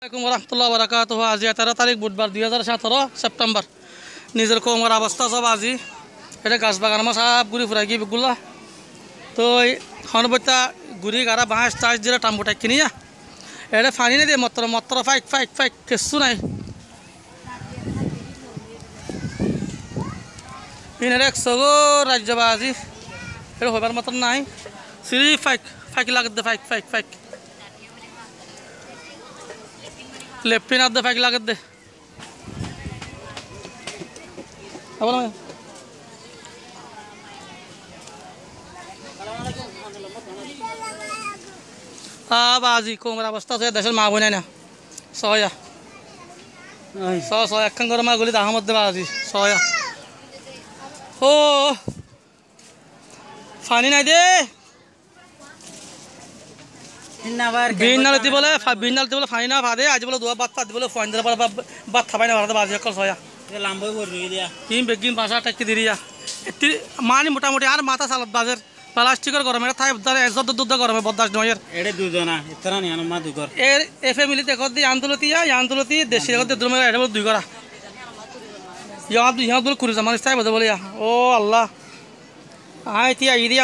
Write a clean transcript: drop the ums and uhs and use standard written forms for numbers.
আসসালামু রহমতুল্লাহ বারাকাতুহু। আজি 13 তারিখ বুধবার 2017 সেপ্টেম্বর। নিজের কোমর অবস্থা সব আজি এটা গাছ বাগান আমার সব ঘুরি ফুরাই গিয়ে বেগুলা তো হনবতা ঘুরি গাড়া বাঁশ টাঁশ দিয়ে টাম্বুটাই কিনিয়া এটা ফানি না দিয়ে মত্র ফাইক ফাইক ফাইক কিছু নাই ইনারে 100 রাজ্য বা আজি এটা হইবার মতন নাই সিরি ফাইক ফাইক লাগত ফাইক ফাইক ফাইক लेफ्टिन आदे फाइक लागत दे बाजी कोमर अवस्था से देश मा बना ना सया एक मा गली आहमद दे बाजी सया ओ फानी ना दे बिनालती बोले फानी ना फादे आज बोले दुआ बात पात बोले फोन दे बात थाबाई ना भारत बाजी कल सोया ये लांबो बोल रही दिया तीन बेगिन भाषा टक की दिरिया इतनी मानी मोटा मोटी यार माता सालत बाजार प्लास्टिकर गरम है थाई दर एजत दूध गरम है बददाश नो यार एडे दूध ना इतना नहीं आना मा दुगर ए फैमिली देखो दी आंदोलती देशी देखो दे दुमरा एडे बोल दुगरा यहाँ बोल कुरी जमान स्टाइल बदल बोले या ओ अल्लाह आय ती आई दिया